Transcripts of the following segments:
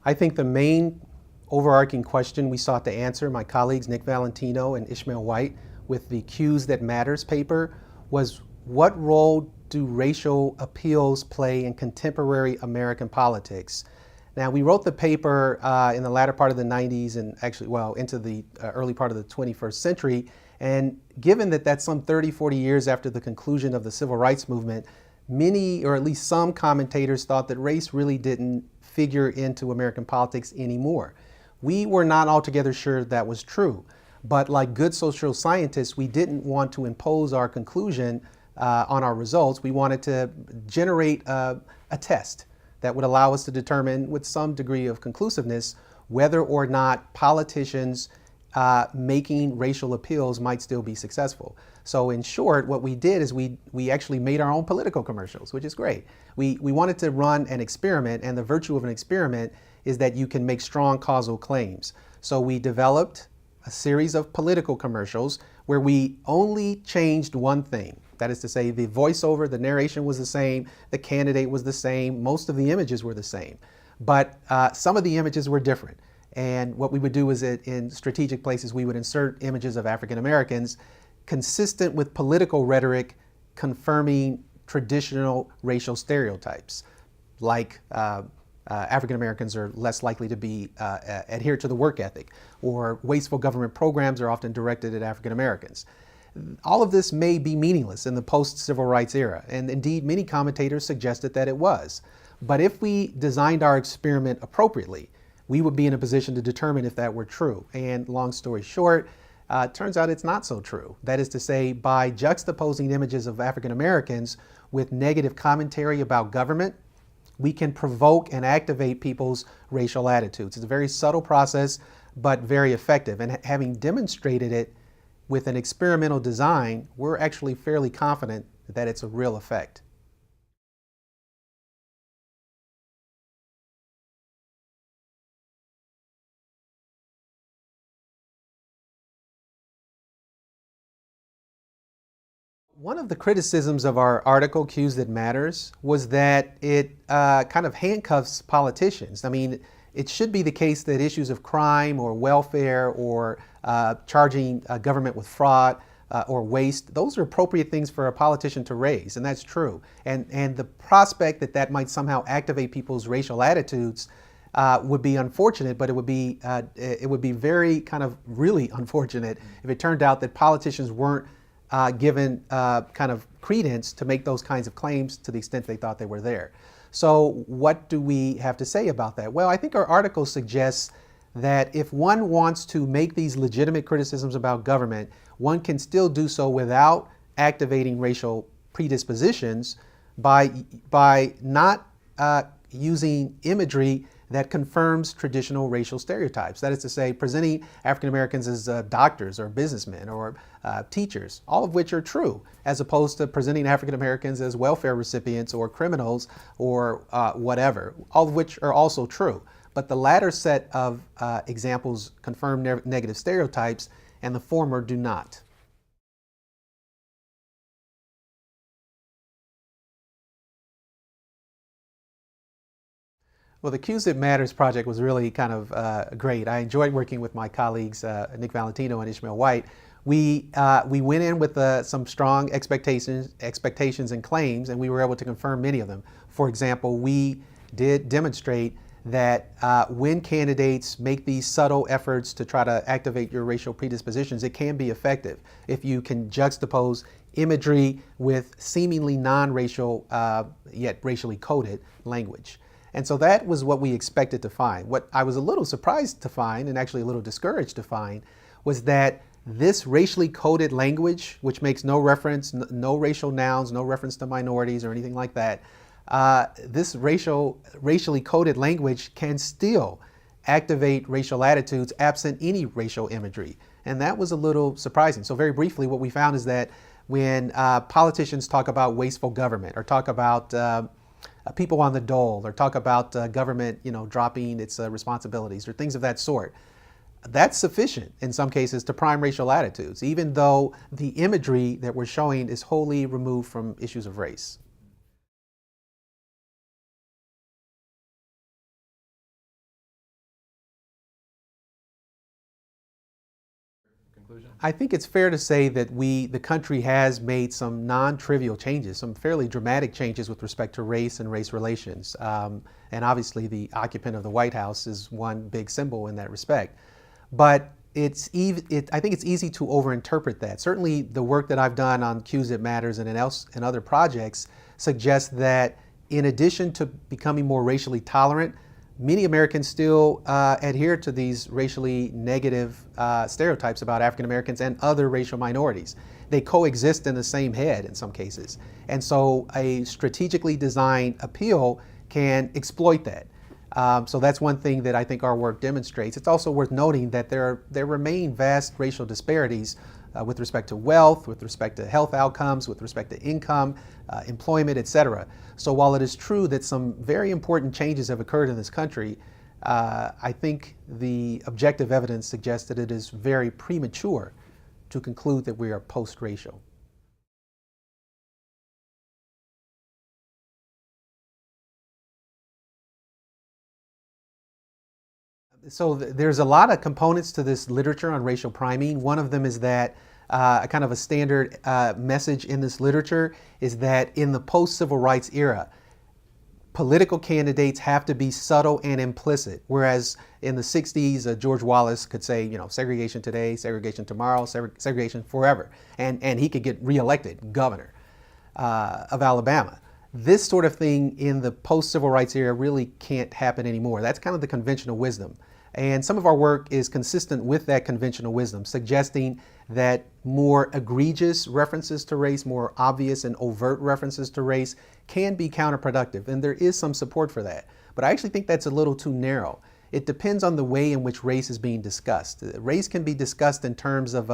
I think the main overarching question we sought to answer, my colleagues Nick Valentino and Ishmael White, with the Cues That Matters paper, was what role do racial appeals play in contemporary American politics? Now, we wrote the paper in the latter part of the 90s and actually, well, into the early part of the 21st century. And given that that's some 30, 40 years after the conclusion of the civil rights movement, many, or at least some commentators thought that race really didn't figure into American politics anymore. We were not altogether sure that was true. But like good social scientists, we didn't want to impose our conclusion on our results. We wanted to generate a test that would allow us to determine with some degree of conclusiveness whether or not politicians making racial appeals might still be successful. So in short, what we did is we actually made our own political commercials, which is great. We wanted to run an experiment, and the virtue of an experiment is that you can make strong causal claims. So we developed a series of political commercials where we only changed one thing. That is to say, the voiceover, the narration was the same, the candidate was the same, most of the images were the same. But some of the images were different. And what we would do is that in strategic places, we would insert images of African Americans consistent with political rhetoric confirming traditional racial stereotypes, like African Americans are less likely to be adhere to the work ethic, or wasteful government programs are often directed at African Americans. All of this may be meaningless in the post-civil rights era, and indeed many commentators suggested that it was. But if we designed our experiment appropriately, we would be in a position to determine if that were true. And long story short, it turns out it's not so true. That is to say, by juxtaposing images of African Americans with negative commentary about government, we can provoke and activate people's racial attitudes. It's a very subtle process, but very effective. And having demonstrated it with an experimental design, we're actually fairly confident that it's a real effect. One of the criticisms of our article, Cues That Matters, was that it kind of handcuffs politicians. I mean, it should be the case that issues of crime or welfare or charging government with fraud or waste, those are appropriate things for a politician to raise, and that's true. And the prospect that that might somehow activate people's racial attitudes would be unfortunate, but it would be very kind of really unfortunate if it turned out that politicians weren't given kind of credence to make those kinds of claims to the extent they thought they were there. So what do we have to say about that? Well, I think our article suggests that if one wants to make these legitimate criticisms about government, one can still do so without activating racial predispositions by not using imagery that confirms traditional racial stereotypes. That is to say, presenting African Americans as doctors or businessmen or teachers, all of which are true, as opposed to presenting African Americans as welfare recipients or criminals or whatever, all of which are also true. But the latter set of examples confirm negative stereotypes, and the former do not. Well, the Cues That Matters project was really kind of great. I enjoyed working with my colleagues, Nick Valentino and Ishmael White. We went in with some strong expectations and claims, and we were able to confirm many of them. For example, we did demonstrate that when candidates make these subtle efforts to try to activate your racial predispositions, it can be effective if you can juxtapose imagery with seemingly non-racial, yet racially coded language. And so that was what we expected to find. What I was a little surprised to find, and actually a little discouraged to find, was that this racially coded language, which makes no reference, no racial nouns, no reference to minorities or anything like that, this racially coded language can still activate racial attitudes absent any racial imagery. And that was a little surprising. So very briefly, what we found is that when politicians talk about wasteful government or talk about people on the dole or talk about government, dropping its responsibilities or things of that sort, that's sufficient in some cases to prime racial attitudes, even though the imagery that we're showing is wholly removed from issues of race. I think it's fair to say that the country has made some non-trivial changes, some fairly dramatic changes with respect to race and race relations. And obviously the occupant of the White House is one big symbol in that respect. But I think it's easy to overinterpret that. Certainly the work that I've done on Cues That Matters and in other projects suggests that in addition to becoming more racially tolerant, many Americans still adhere to these racially negative stereotypes about African Americans and other racial minorities. They coexist in the same head in some cases. And so a strategically designed appeal can exploit that. So that's one thing that I think our work demonstrates. It's also worth noting that there remain vast racial disparities with respect to wealth, with respect to health outcomes, with respect to income, employment, et cetera. So while it is true that some very important changes have occurred in this country, I think the objective evidence suggests that it is very premature to conclude that we are post-racial. So there's a lot of components to this literature on racial priming. One of them is that kind of a standard message in this literature is that in the post-civil rights era, political candidates have to be subtle and implicit, whereas in the 60s, George Wallace could say, you know, segregation today, segregation tomorrow, segregation forever, and he could get reelected governor of Alabama. This sort of thing in the post-civil rights era really can't happen anymore. That's kind of the conventional wisdom. And some of our work is consistent with that conventional wisdom, suggesting that more egregious references to race, more obvious and overt references to race can be counterproductive. And there is some support for that. But I actually think that's a little too narrow. It depends on the way in which race is being discussed. Race can be discussed in terms of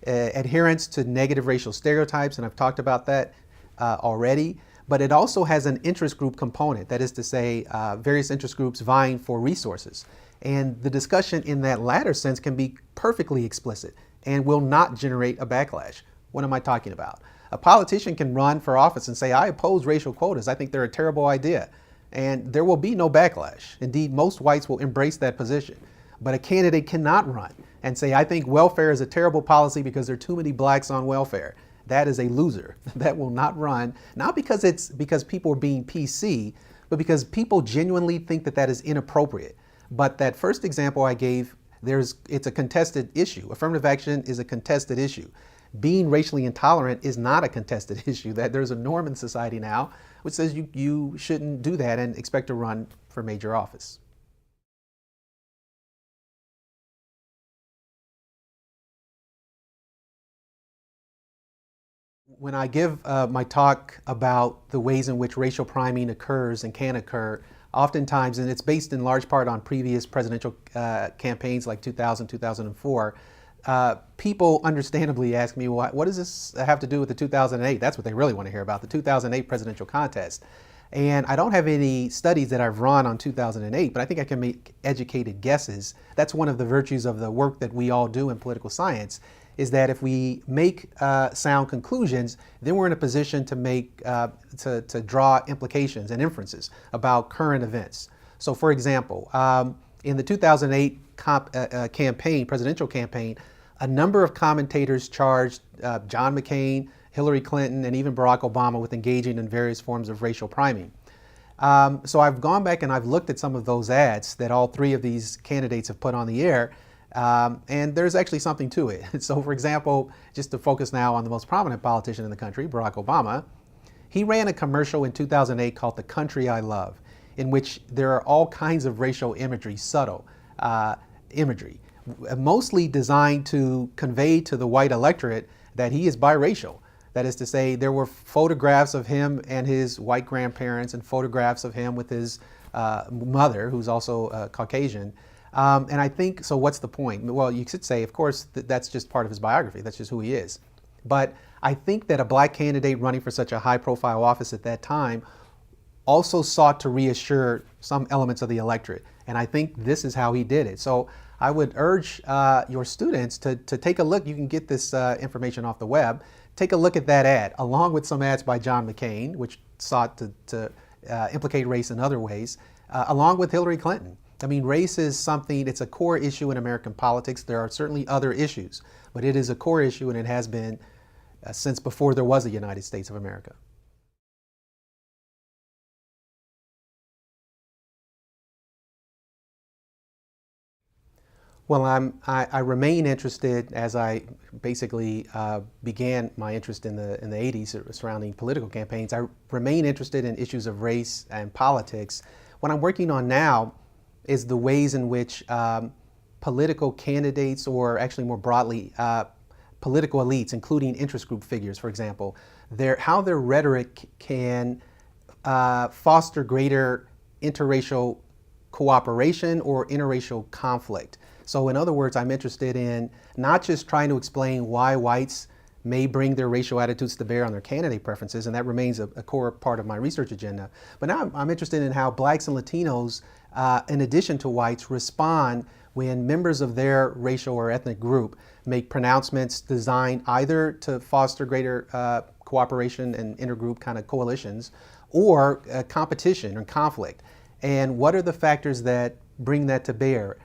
adherence to negative racial stereotypes, and I've talked about that already. But it also has an interest group component, that is to say, various interest groups vying for resources. And the discussion in that latter sense can be perfectly explicit and will not generate a backlash. What am I talking about? A politician can run for office and say, I oppose racial quotas. I think they're a terrible idea. And there will be no backlash. Indeed, most whites will embrace that position. But a candidate cannot run and say, I think welfare is a terrible policy because there are too many blacks on welfare. That is a loser. That will not run, not because people are being PC, but because people genuinely think that that is inappropriate. But that first example I gave, it's a contested issue. Affirmative action is a contested issue. Being racially intolerant is not a contested issue. That there's a norm in society now which says you shouldn't do that and expect to run for major office. When I give my talk about the ways in which racial priming occurs and can occur, oftentimes, and it's based in large part on previous presidential campaigns like 2000, 2004, people understandably ask me, what does this have to do with the 2008? That's what they really want to hear about, the 2008 presidential contest. And I don't have any studies that I've run on 2008, but I think I can make educated guesses. That's one of the virtues of the work that we all do in political science, is that if we make sound conclusions, then we're in a position to make to draw implications and inferences about current events. So, for example, in the 2008 presidential campaign, a number of commentators charged John McCain, Hillary Clinton, and even Barack Obama with engaging in various forms of racial priming. So I've gone back and I've looked at some of those ads that all three of these candidates have put on the air. And there's actually something to it. So for example, just to focus now on the most prominent politician in the country, Barack Obama, he ran a commercial in 2008 called The Country I Love, in which there are all kinds of racial imagery, subtle imagery, mostly designed to convey to the white electorate that he is biracial. That is to say, there were photographs of him and his white grandparents and photographs of him with his mother, who's also Caucasian. And I think, so what's the point? Well, you could say, of course, that's just part of his biography. That's just who he is. But I think that a black candidate running for such a high-profile office at that time also sought to reassure some elements of the electorate. And I think this is how he did it. So I would urge your students to take a look. You can get this information off the web. Take a look at that ad, along with some ads by John McCain, which sought to implicate race in other ways, along with Hillary Clinton. I mean, race is something, it's a core issue in American politics. There are certainly other issues, but it is a core issue, and it has been since before there was a United States of America. Well, I remain interested as I basically began my interest in the 80s surrounding political campaigns. I remain interested in issues of race and politics. What I'm working on now is the ways in which political candidates, or actually more broadly, political elites, including interest group figures, for example, how their rhetoric can foster greater interracial cooperation or interracial conflict. So in other words, I'm interested in not just trying to explain why whites may bring their racial attitudes to bear on their candidate preferences, and that remains a core part of my research agenda, but now I'm interested in how blacks and Latinos, in addition to whites, respond when members of their racial or ethnic group make pronouncements designed either to foster greater cooperation and intergroup kind of coalitions, or competition or conflict. And what are the factors that bring that to bear?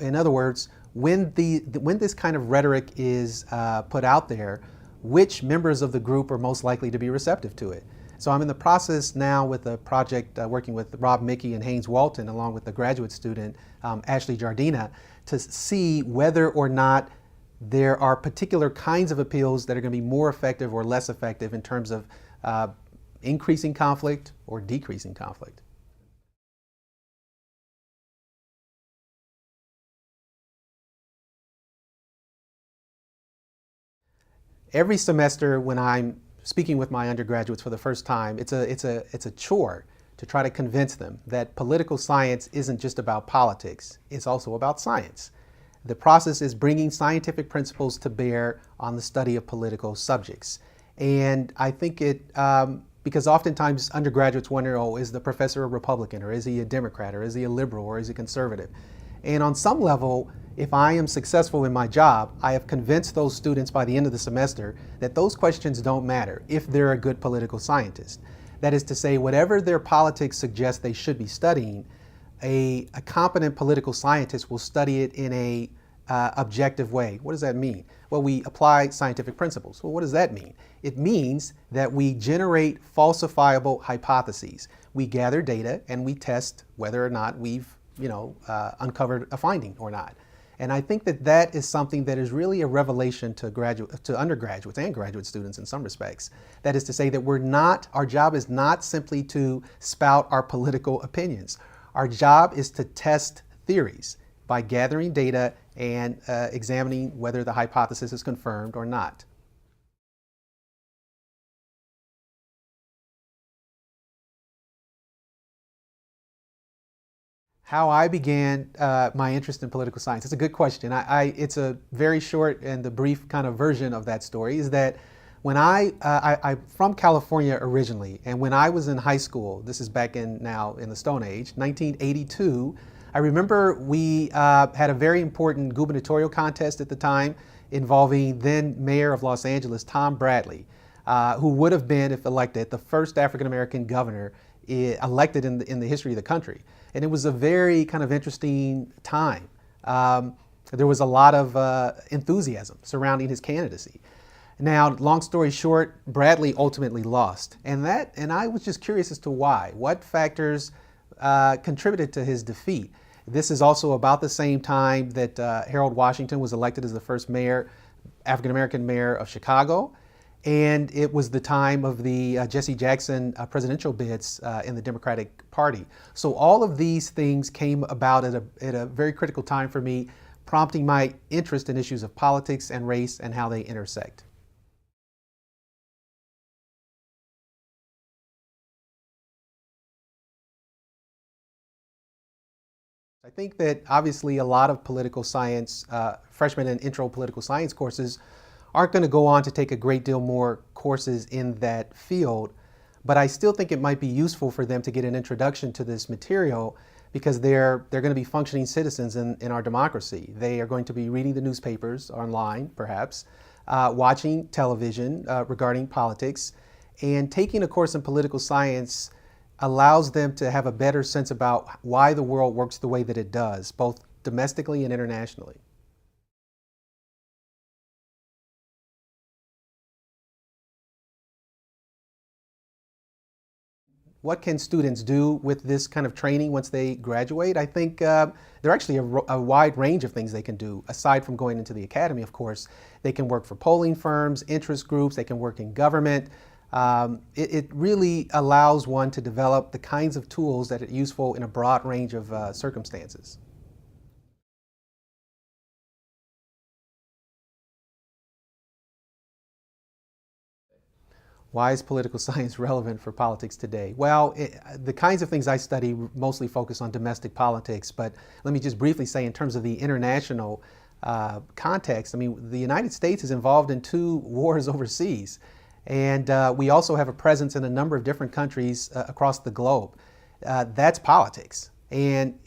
In other words, when this kind of rhetoric is put out there, which members of the group are most likely to be receptive to it? So I'm in the process now with a project working with Rob Mickey and Haynes Walton, along with the graduate student Ashley Jardina, to see whether or not there are particular kinds of appeals that are going to be more effective or less effective in terms of increasing conflict or decreasing conflict. Every semester when I'm speaking with my undergraduates for the first time, it's a chore to try to convince them that political science isn't just about politics, it's also about science. The process is bringing scientific principles to bear on the study of political subjects. And I think because oftentimes undergraduates wonder, oh, is the professor a Republican, or is he a Democrat, or is he a liberal, or is he conservative? And on some level, if I am successful in my job, I have convinced those students by the end of the semester that those questions don't matter if they're a good political scientist. That is to say, whatever their politics suggest they should be studying, a competent political scientist will study it in a objective way. What does that mean? Well, we apply scientific principles. Well, what does that mean? It means that we generate falsifiable hypotheses. We gather data and we test whether or not we've uncovered a finding or not. And I think that is something that is really a revelation to undergraduates and graduate students in some respects. That is to say that our job is not simply to spout our political opinions. Our job is to test theories by gathering data and examining whether the hypothesis is confirmed or not. How I began my interest in political science. It's a good question. It's a very short and the brief kind of version of that story is that when I'm from California originally, and when I was in high school, this is back in the Stone Age, 1982, I remember we had a very important gubernatorial contest at the time involving then Mayor of Los Angeles, Tom Bradley, who would have been, if elected, the first African-American governor elected in the history of the country. And it was a very kind of interesting time. There was a lot of enthusiasm surrounding his candidacy. Now, long story short, Bradley ultimately lost. And I was just curious as to why. What factors contributed to his defeat? This is also about the same time that Harold Washington was elected as the first African-American mayor of Chicago. And it was the time of the Jesse Jackson presidential bids in the Democratic Party. So all of these things came about at a very critical time for me, prompting my interest in issues of politics and race and how they intersect. I think that obviously a lot of political science, freshman and intro political science courses aren't going to go on to take a great deal more courses in that field, but I still think it might be useful for them to get an introduction to this material because they're going to be functioning citizens in our democracy. They are going to be reading the newspapers online, perhaps, watching television regarding politics, and taking a course in political science allows them to have a better sense about why the world works the way that it does, both domestically and internationally. What can students do with this kind of training once they graduate? I think there are actually a wide range of things they can do. Aside from going into the academy, of course, they can work for polling firms, interest groups, they can work in government. It really allows one to develop the kinds of tools that are useful in a broad range of circumstances. Why is political science relevant for politics today? Well, the kinds of things I study mostly focus on domestic politics, but let me just briefly say in terms of the international context, I mean, the United States is involved in 2 wars overseas, and we also have a presence in a number of different countries across the globe. That's politics. And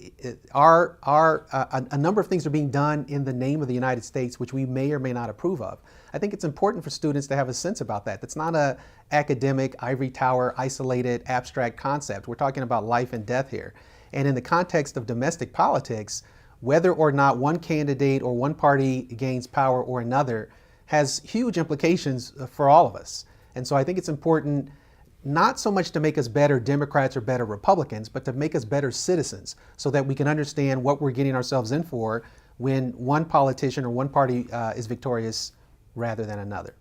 a number of things are being done in the name of the United States, which we may or may not approve of. I think it's important for students to have a sense about that. That's not an academic, ivory tower, isolated, abstract concept. We're talking about life and death here. And in the context of domestic politics, whether or not one candidate or one party gains power or another has huge implications for all of us. And so I think it's important not so much to make us better Democrats or better Republicans, but to make us better citizens so that we can understand what we're getting ourselves in for when one politician or one party is victorious rather than another.